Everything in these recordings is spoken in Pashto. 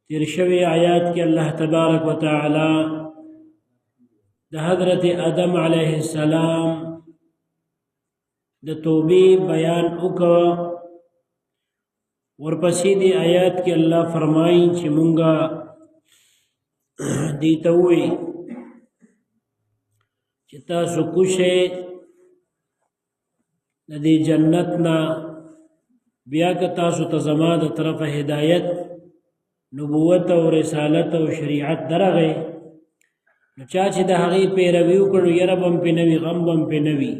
تیر شوی آیات کې الله تبارک وتعالى د حضرت آدم علیه السلام د توبې بیان وکړ. ورپسې دی آیات کې الله فرمایي چې مونږه دې ته وایي چې تاسو کوشئ د دې جنت نه، بیا که تاسو ته زما د طرفه هدایت، نبوت او رسالت او شریعت درغی، نو چا چې د هغې پیروي وکړو یره به هم پې نه وي، غم به هم پې نه وي.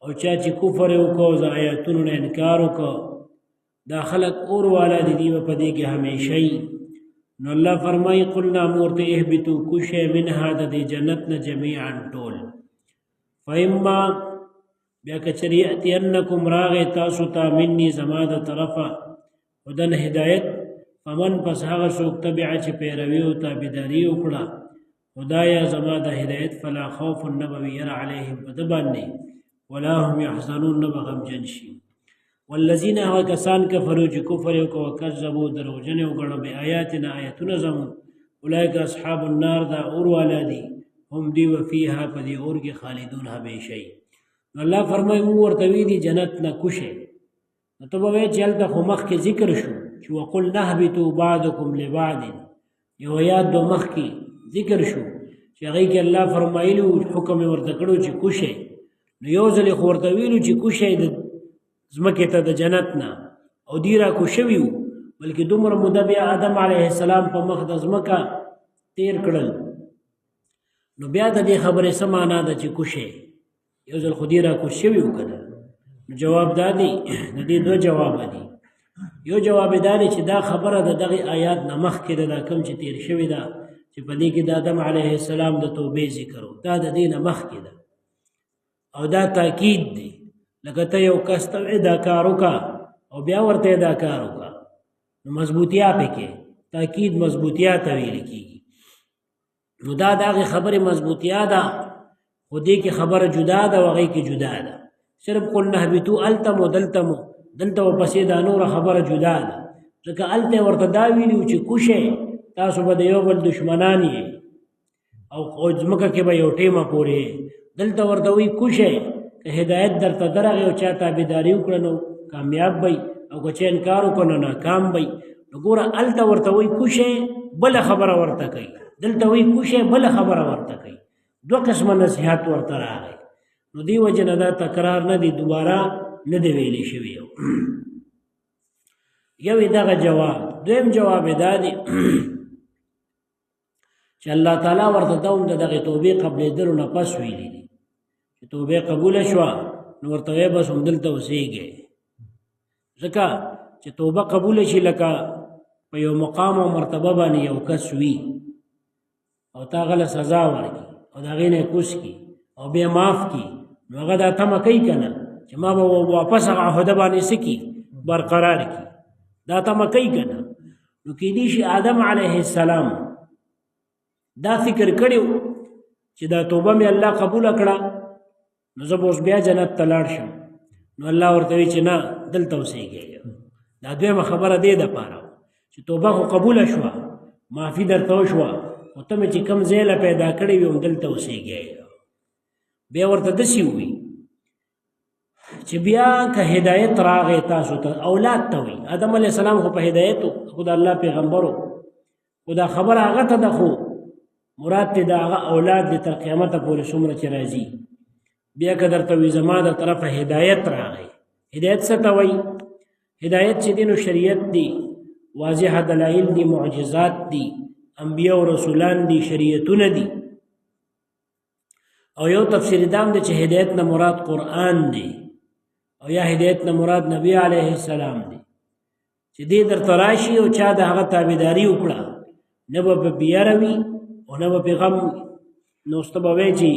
او چا چې کفر یې وکړو، د آیاتونو نه انکار وکړو، دا خلک اور والا دي، دی به په دې کې همیشه وي. نو الله فرمایي قلنا مورته اهبطو، کوشئ منها د دې جنت نه جمیعا ټول، فاما بیا که چېرې یأتینکم راغی تاسو ته مني زما د طرفه هدن هدایت، فمن پس هغه څوک تبع چې پیروي او تابعداري وکړه خدایا زما د هدایت، فلا خوف نه به وي یره علیهم په ده باندې، ولا هم یحزنون نه به غمجن شي. والذین هغه کسان کفرو چې کفر یې وکړه وکذبو دروغجن یې وګڼه بآیاتنا آیتونه زموږ، اولئک اصحاب النار دا اور والا دي، هم دی و فیها په دې اور کې خالدون همیشه وي. الله فرمایي موږ ورته وی دي جنت نه کوشئ، نو ته به وایې چې هلته خو مخکې ذکر شو چې وقلنا اهبطوا بعضکم لبعض، یو آیات دو مخکې ذکر شو چې هغې کې الله فرمایلي وو حکم یې ورته کړو چې کوشئ، نو یو ځل یې خو ورته ویلو چې کوشئ د ځمکې ته د جنت نه، او دی را کوشوي وو، بلکې دومره موده بیا آدم علیه السلام په مخ د ځمکه تیر کړل، نو بیا د دې خبرې څه معنا ده چې کوشئ، یو ځل خو دی را کوش شوي وو که نه؟ نو جواب دا دی، د دې دوه جوابه دي. یو جواب دا دی چې دا خبره د دغې آیات نه مخکې ده، دا کوم چې تیر شوې ده چې په دې کې د آدم علیه السلام د توبې ذکر و، دا د دې نه مخکې ده، او دا تاکید دی. لکه ته یو کس ته وایې دا کار وکړه او بیا ورته دا کار وکړه، نو مضبوطیا پکې تاکید مضبوطیا ته ویل کېږي. نو دا د هغې خبرې مضبوطیا ده، خو دې کې خبره جدا ده او هغې کې جدا ده. صرف قلنا اهبطوا التم و دلتم، دلته ورپسې دا نوره خبره جدا ده، ځکه هلته ورته دا ویلي چې کوشئ تاسو به د یو بل دشمنان یې او ځمکه کې به یو ټیمه پورې، دلته ورته وایي کوشئ، که هدایت درته درغی او چا تابعداري وکړه نو کامیاب بی، او که چا انکار وکړه نو ناکام بی. نو ګوره هلته ورته وایي کوشئ، بله خبره ورته کوي، دلته وایي کوشئ، بله خبره ورته کوي، دوه قسمه نصیحت ورته راغی. نو دې وجې نه دا تکرار نه دی، دوباره نه دی ویلی شوی. یو دغه جواب. دویم جواب دا دی چې الله تعالی ورته دا هم د دغې توبې قبلېدلو نه پس ویلي دي چې توبې قبوله شوه نو ورته وایي بس همدلته اوسېږئ، ځکه چې توبه قبوله شي لکه په یو مقام او مرتبه باندې یو کس وي او تا هغه سزا ورکړي او د هغې نه یې کوز کړي او بیا معاف کړي، نو هغه دا تمه کوي که نه چې ما به واپس هغه عهده باندې څه کړي، برقرار کړي، دا تمه کوي که نه. نو کیدای شي آدم علیه السلام دا فکر کړی و چې دا توبه مې الله قبوله کړه نو زه به اوس بیا جنت ته لاړ شم، نو الله ورته وایي چې نه دلته اوسېږئ. دا دویمه خبره دې دپاره چې توبه خو قبوله شوه، معافي درته وشوه، خو ته مې چې کوم ځای له پیدا کړی وي همدلته اوسېږئ. بیا ورته داسې ووایي چې بیا که هدایت راغی تاسو ته، اولاد ته وایي، آدم علیه السلام خو په هدایت و، خو د الله پیغمبر و، خو دا خبره هغه ته ده، خو مراد ته د هغه اولاد دی تر قیامته پورې څومره چې راځي. بیا که درته وي زما د طرفه هدایت راغی، هدایت څه ته وایي؟ هدایت چې دی نو شریعت دی، واضح دلایل دی، معجزات دی، انبیاء او رسولان دی، شریعتونه دی. او یو تفسیر دام دی چې هدایت نه مراد قرآن دی، او یا هدایت نه مراد نبی علیه السلام دی، چې دی درته راشي او چا د هغه تابعداري وکړه، نه به په بیاره وي او نه به په غم، نو اوس ته به وایې چې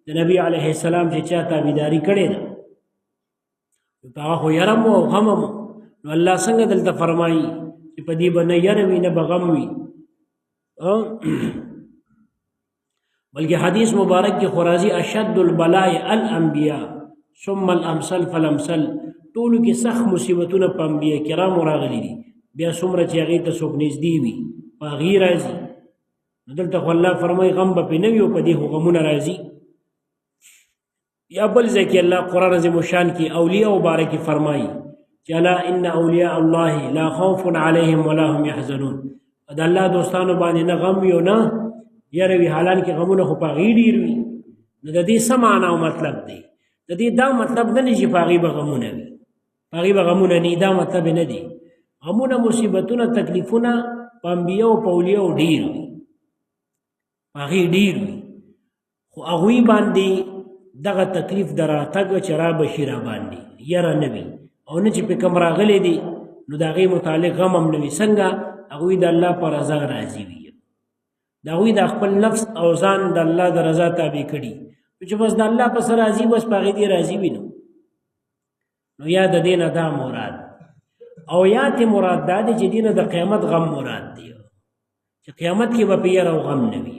د نبي علیه السلام چې چا تابعداري کړې ده په هغه خو یره مو او غم مو. نو الله څنګه دلته فرمایي چې په دې به نه یره وي نه به غم وي، بلکې حدیث مبارک کې خو راځي اشد البلاء الانبیاء ثم الامثل فالامثل، ټولو کې سخت مصیبتونه په انبیاء کرامو راغلي دي، بیا څومره چې هغې ته څوک نږدې وي په هغې راځي. نو دلته خو الله فرمایي غم به پرې نه وي او په دې خو غمونه راځي. یا بل ځای کې الله قرآن عظیم الشان کې اولیاء باره کې فرمایي چې الا ان اولیاء الله لا خوف علیهم ولا هم یحزنون. د الله دوستانو باندې نه غم وي او نه یره وي، حالان کې غمونه خو په هغې ډېر وي. نو د دې څه معنا او مطلب دی؟ د دې دا مطلب نه دی چې په هغې به غمونه وي، په هغې به غمونه نه وي، دا مطلب نه دی. غمونه، مصیبتونه، تکلیفونه په انبیاء او په اولیاءو ډېر وي، په هغې ډېر وي، خو هغوی باندې دغه تکلیف د راتګ چې را بشي را باندې یره نه وي، او نه چې پې کوم راغلی دی نو د هغې متعلق غم هم نه وي. څنګه هغوی د الله په رضا راضي وي، د هغوی د خپل نفس او ځان د الله د رضا تابع کړي، چې بس د الله پسې راضي، بس په هغې دې راضي وي. نو یا د دې نه دا مراد، او یا ته مراد دا دی چې دې نه د قیامت غم مراد دی، چې قیامت کې به په یره او غم نه وي.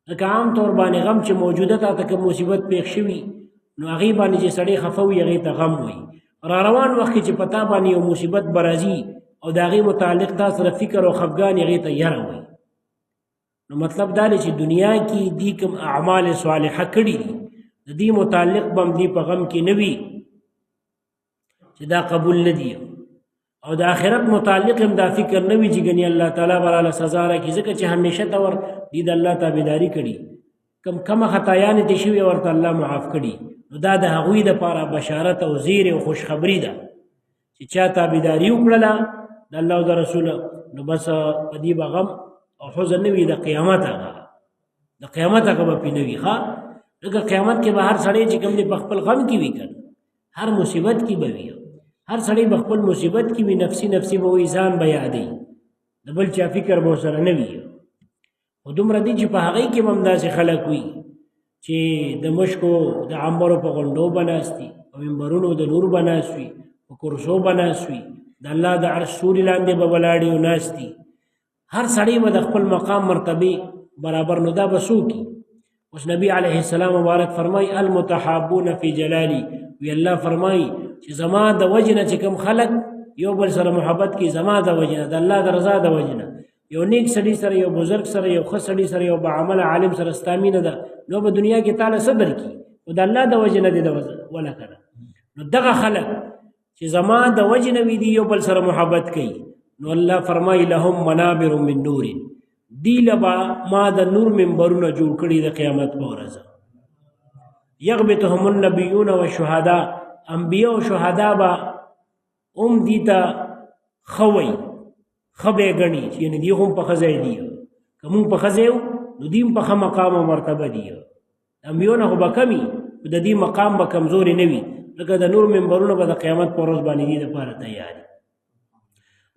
لکه عام طور باندې غم چې موجوده تا ته کوم مصیبت پېښ شوي نو هغې باندې چې سړی خفه وي هغې ته غم وي. را روان وخت کې چې په تا باندې یو مصیبت به راځي او د هغې متعلق تا سره فکر او خفګان هغې ته یره وي. نو مطلب دا دی چې دنیا کې دې کوم اعمال صالحه کړي دي د دې متعلق به هم دې په غم کې نه وي چې دا قبول نه دي، او د آخرت متعلق هم دا فکر نه وي چې ګنې الله تعالی به راله سزا راکړي، ځکه چې همیشه ته ور دې د الله تابعداري کړي، کمه خطایانې دې شوي ورته الله معاف کړي. نو دا د هغوی دپاره بشارت او زیر او خوشخبري ده چې چا تابعداري وکړله د الله او د رسوله نو بس په دې به غم او حزن نه وي. د قیامت هغه به پې نه وي. ښه لکه قیامت کې به هر سړی چې کوم دی په خپل غم کې وي، که هر مصیبت کې به وي، هر سړی به خپل مصیبت کې وي، نفسي نفسي به وي، ځان به یادوي، د بل چا فکر به ورسره نه وي. خو دومره دی چې په هغې کې به هم داسې خلک وي چې د مشکو د عنبرو په غونډو به ناست دي، په منبرونو د نور به ناست وي، په کرسو به ناست وي، د الله د عرش سوري لاندې به ولاړې او ناست دي. هر سړی به د خپل مقام مرتبه برابر. نو دا به څوک وي؟ اوس نبی علیه السلام مبارک فرمایي المتحابون فی جلالی، وی الله فرمایي چې زما د وجه نه چې کوم خلک یو بل سره محبت کوي، زما د وجه نه، د الله د رضا د وجه نه، یو نیک سړي سره، یو بزرګ سره، یو ښه سړي سره، یو باعمله عالم سره ستا مینه ده، نو به دنیا کې تعالی څه درکړي؟ خو د الله د وجه نه دې وله که نه. نو دغه خلک چې زما د وجه نه وي دي یو بل سره محبت کوي، نو الله فرمایي لهم منابر من نور، دی لبا ما د نور منبرونه جوړ کړي د قیامت په ورځ. یغبطهم النبیون والشهداء، انبیاء او شهدا به هم دي ته خوي خبه غني چې یعنی دی هم په خزای دی، کوم په خزایو نو دیم په مقام او مرتبه دی. انبیاء نه به کمی د دې مقام به کمزوري نه وي، لکه د نور منبرونه به د قیامت په ورځ باندې دي لپاره تیار.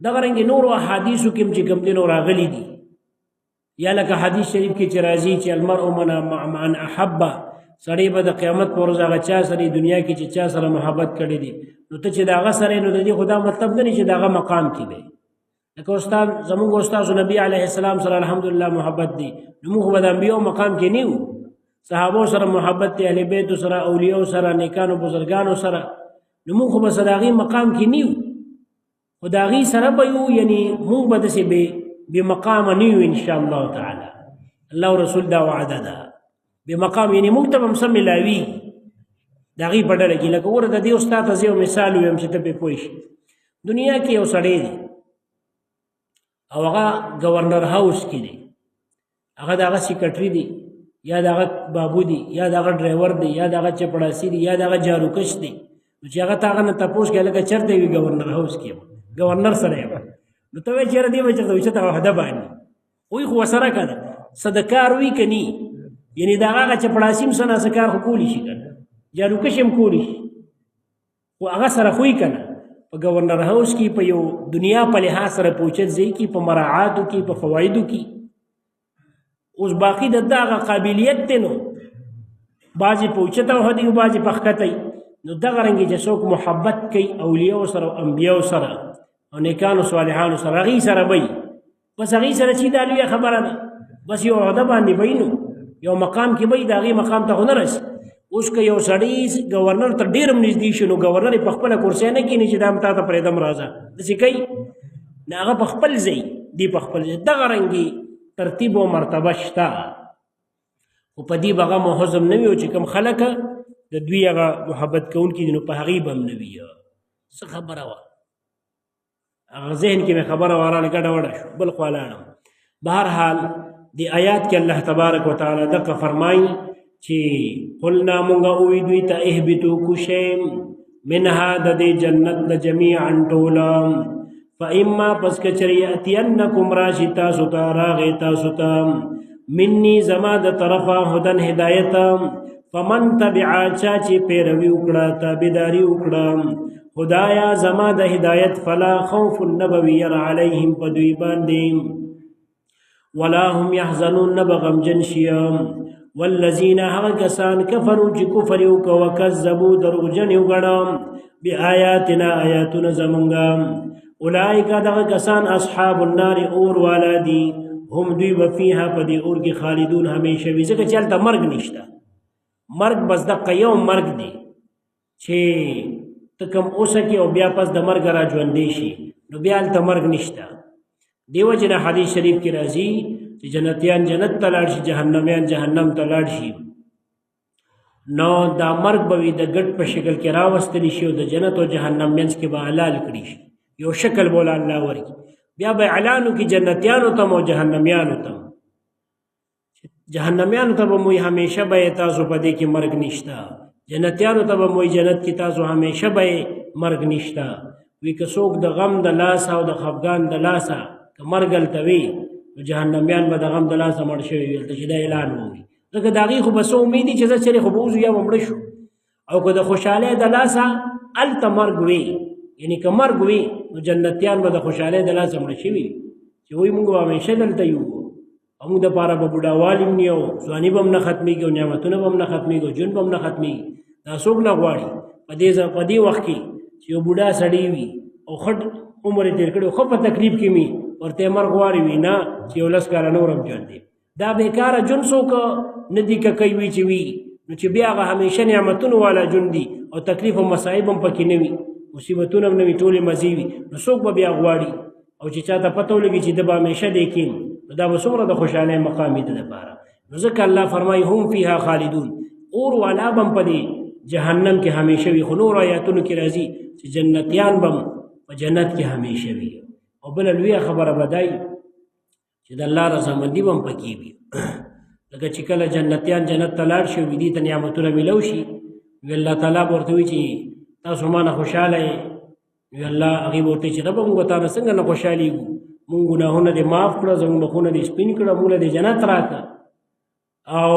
دغه رنګ نور احادیثو کې چې کوم دین راغلي دي، یا لکه حدیث شریف کې چې راځي چې المرء من احب، سړی به د قیامت پر ورځ هغه چا سره دنیا کې چې چا سره محبت کړی دی نو ته چې د هغه سره نو د دې خدا مطلب نه چې د هغه مقام کې دی. لکه استاد زموږ استاد نبی علیه السلام سره الحمدلله محبت دی، نو موږ به د انبیاء مقام کې نه یو، صحابو سره محبت دی، اهل بیت سره، اولیاء سره، نیکانو بزرګانو سره، نو موږ به د هغې مقام کې نه یو، خو د هغې سره به یو، یعنی موږ به داسې بمقامه نه یو ان شاء الله تعالی. الله رسول دا وعده ده بمقام، یعنی موږ ته به هم څه ملاوي د هغې په ډله کې. لکه ګوره د دې استاد ته زه یو مثال ویم چې ته پرې پوه شي. دنیا کې یو سړی دی او هغه گورنر هاوس کې دی، هغه د هغه سیکرټري دی، یا د هغه بابو دی، یا د هغه ډرایور دی، یا د هغه چپړاسي دی، یا د هغه جاروکش دی. نو چې هغه ته هغه نه تپوس کوي لکه چېرته وي گورنر هاوس کې گورنر سره یم، نو ته وایې چېرې دی به چېرته وي چې ته وحده باندې وایي خو ورسره که نه څه د کار وي که ني، یعنې د هغه چپړاسي هم څه ناڅه کار خو کولی شي که نه، جاروکش هم کولی شي، خو هغه سره خو یې که نه په گورنر هاوس کې په یو دنیا په لحاظ سره پوچت ځای کې، په مراعاتو کې، په فوایدو کې. اوس باقي د دغه قابلیت دی، نو بعضې په اوچته وهدي او بعضې په ښکته. نو دغه رنګې چې څوک محبت کوي اولیاو سره او انبیاو سره او نیکانو صالحانو سره، هغې سره به وي، بس هغې سره چې دا لویه خبره ده، بس یو عهده باندې به نو یو مقام کې به د هغې مقام ته خو نه رسي. اوس که یو سړی گورنر ته ډېر هم نږدې شي نو گورنر یې په خپله کرسۍ نه کښېني چې دا هم تا ته پرېږدم راځه، داسې کوي نه، هغه په خپل ځای دی په خپل دغه رنګي ترتیب او مرتبه شته خو په دې به غم او حزن نه وي او چې کوم خلک د دوی هغه محبت کوونکي دي نو په هغې به هم نه وي څه خبره وه هغه ذهن کې مې خبره وراله ګډه وډه شو بل خوا لاړم بهرحال دې آیات کې الله تبارک وتعالی دغه فرمایي چې قلنا مونږه ووي دوی ته اهبطو کوشئ منها د دې جنت نه جمیعا ټوله فاما پس کچر یاتینکم راشی تاسو ته راغی تاسو ته منی زما د طرفه هدن هدایت فمن تبع چا چې پیروي وکړه تابعداري وکړه خدایا زما د هدایت فلا خوف النبوي علیهم په دوی باندې ولا هم يحزنون نبغم جنشیا والذین هغه کسان کفروا چې کفر وکړه وکذبوا دروغجن وګڼه بآیاتنا آیاتنا زمونږه اولئک دغه کسان اصحاب النار اور والا دي هم دوی وفیها په دې اور کې خالدون همیشه وي ځکه چې هلته مرګ نشته مرګ بس دقه یو مرګ دی چې ته کوم اوسه کې او بیا پس د مرګ را ژوندی شي نو بیا هلته مرګ نشته دیو جن حدیث شریف کې راځي چې جنتیان جنت ته لاړ شي جهنمیان جهنم ته لاړ شي نو دا مرګ به وي د ګډ په شکل کې راوستلی شي او د جنت او جهنم منځ کې به حلال کړي شي یو شکل بولا الله ورکی بیا به اعلانو کې جنتیانو ته او جهنميانو ته جهنميانو ته به موي همیشه به تاسو په دې کې مرګ نشتا جنتیانو ته به موي جنت کې تاسو همیشه به مرګ نشتا وی که څوک د غم د لاس او د خفګان د لاسه که مرګ هلته وي نو جهنميان به د غم د لاسه مړ شوي وي هلته چې دا اعلان ووي ځکه د هغې خو به څه امید دي چې زه چېرې خو به وځو یا به مړه شو او که د خوشحالۍ د لاسه هلته مرګ وي یعنی که مرګ وي نو جنتیان به د خوشحالۍ د لاسه مړه شوي چې وایي موږ به همیشه دلته یو او موږ دپاره به بوډاوالي هم نه او ځواني به هم نه ختمېږي او نعمتونه به هم نه ختمېږي او ژوند به هم نه ختمېږي دا څوک نه غواړي په دې وخت کې چې یو بوډا سړی وي او خټ عمر یې تېر کړی خو په تکلیف کې مي ورته مرګ غواړي وي نه چې یو لس کاله نور هم ژوند دی دا بېکاره ژوند څوک نه دي که کوي وي چې وي نو چې بیا هغه همیشه نعمتونو والا ژوند دي او تکلیف او مصایب هم پکې نه وي مصیبتونه هم نه وي ټولې مزې وي نو څوک به بیا غواړي او چې چاته پته ولګي چې ده به همیشه دی کیم نو دا به څومره د خوشحالۍ مقام وي د دپاره نو ځکه الله فرمایي هم فیها خالدون اور والا به هم په دې جهنم کې همیشه وي خو نور آیاتونو کې راځي چې جنتیان به هم په جنت کې همیشه وي او بله لویه خبره به دی چې د الله رضامندي به هم پکې وي لکه چې کله جنتیان جنت ته لاړ شي او دې ته نعمتونه میلو شي وي الله تعالی به ورته وي چې تاسو مانه خوشحاله یې وي الله هغې به ورته چې ربه موږ به تا نه څنګه نه خوشحالېږو مونږ ګناهونه دې معاف کړه زموږ مخونه دې سپین کړه موږ له دې جنت راکړه او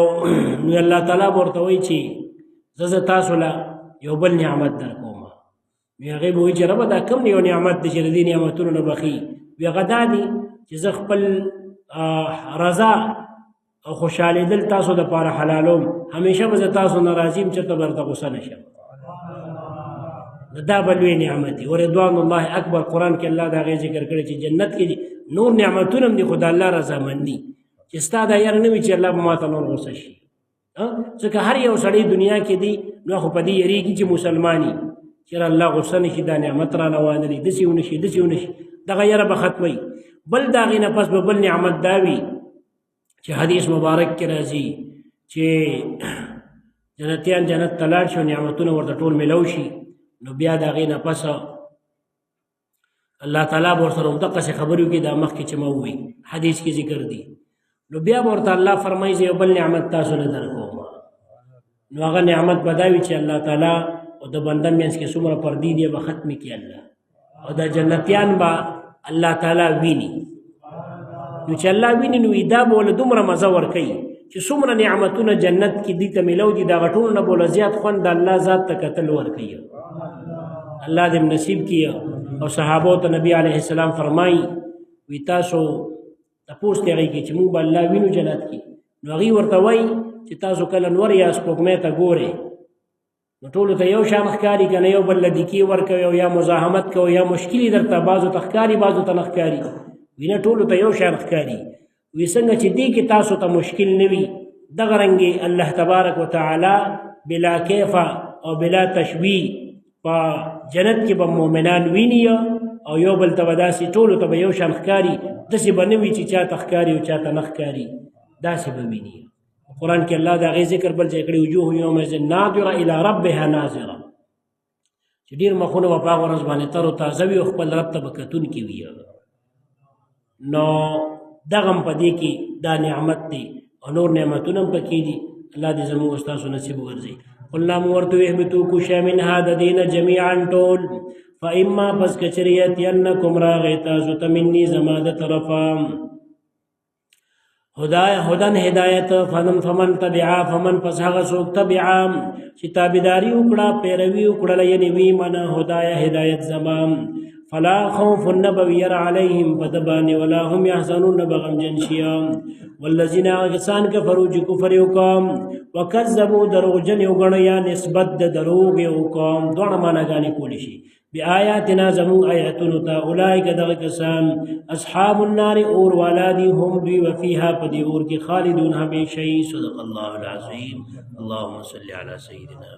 نو الله تعالی به ورته وایي چې زه تاسو له یو بل نعمت در کوم وي هغې به وایي چې ربه دا کوم یو نعمت دی چې د دې نعمتونو نه بخي وي هغه دا دی چې زه خپل رضا او خوشحالېدل تاسو دپاره حلالوم همیشه به زه تاسو نه راضي یم چېرته به درته غوسه نه شم دا به لوی نعمت دی ورضوان الله اکبر قرآن کې الله د هغې ذکر کړی چې جنت کې نور نعمتونه هم دي خو د الله رضامندي چې ستا دا یاره نه وي چې الله به ما ته نور غوسه شي ځکه هر یو سړی دنیا کې دی نو خو په دې یېرېږي چې مسلماني چېرې الله غوسه نه شي دا نعمت رانه وانلي داسې ونه شي داسې ونه شي دغه یاره به ختموي بل د هغې نه پس به بل نعمت دا وي چې حدیث مبارک کې راځي چې جنتیان جنت ته لاړ شي او نعمتونه ورته ټول میلو شي نو بیا د هغې نه پس الله تعالی به ورسره همدقسې خبرې وکړي دا مخکې چې ما ووایي حدیث کې ذکر دي نو بیا به ورته الله فرمایي زه یو بل نعمت تاسو نه در کوم نو هغه نعمت به دا وي چې الله تعالی او د بنده منځ کې څومره پردې دي به ختمې کړي الله او د جنتیان به الله تعالی ویني نو چې الله ویني نو دا به له دومره مزه ورکوي چې څومره نعمتونه جنت کې دي ته میلو دي د هغه ټولو نه به له زیات خوند د الله ذات ته کتل ورکوي الله دې نصیب کړي او صحابو ته نبی علیه السلام فرمایي وي تاسو تپوس دې هغې کې چې موږ به الله وینو جنت کې نو هغې ورته وایي چې تاسو کله نور یا سپوږمۍ ته ګورئ نو ټولو ته یو شان ښکاري که نه یو بل له دیکې ورکوي او یا مزاحمت کوي یا مشکل یې درته بعضو ته ښکاري بعضو ته نه ښکاري وي نه ټولو ته یو شان ښکاري وي څنګه چې دې کې تاسو ته مشکل نه وي دغه رنګې الله تبارک وتعالی بلا کیفه او بلا تشبیه په جنت کې به مؤمنان ویني او یو بل ته به داسې ټولو ته به یو شان ښکاري داسې به نه وي چې چا ته ښکاري او چا ته نه ښکاري داسې به ویني قرآن کې الله د هغې ذکر بل ځای کړي وجوه یومئذ ناظره الی ربها ناظره چې ډېر مخونه به په هغه ورځ باندې تر و تازه وي او خپل رب ته به کتونکي وي نو دغه هم په دې کې دا نعمت دی او نور نعمتونه هم پکې دي الله دې زموږ ستاسو نصیب وګرځي قلنا مو ورته وې اهبطوا کوشئ منها د دې نه جمیعا ټول فاما پس کچرې یأتینکم راغی تاسو ته مني زما د طرفه هدن هدایت فمن تبعا فمن پس هغه څوک تبعا چې تابعداري وکړه پیروي وکړله یعنې وی منه هدایه هدایت زما فلا خوف نبویر علیهم فدبانی ولا هم یحزنون بغمجن شیا والذین کسان کفروا چې کفر وکړ وکذبوا دروغجن وګڼه یا نسبت د دروغ وکړ دواړه معناګانې کولی شي بآیاتنا زمون آیاتونو ته اولئک دغه کسان اصحاب النار اور والا دي هم دوی وفيها په دې اور کې خالدون همیشه. صدق الله العظیم. اللهم صل علی سیدنا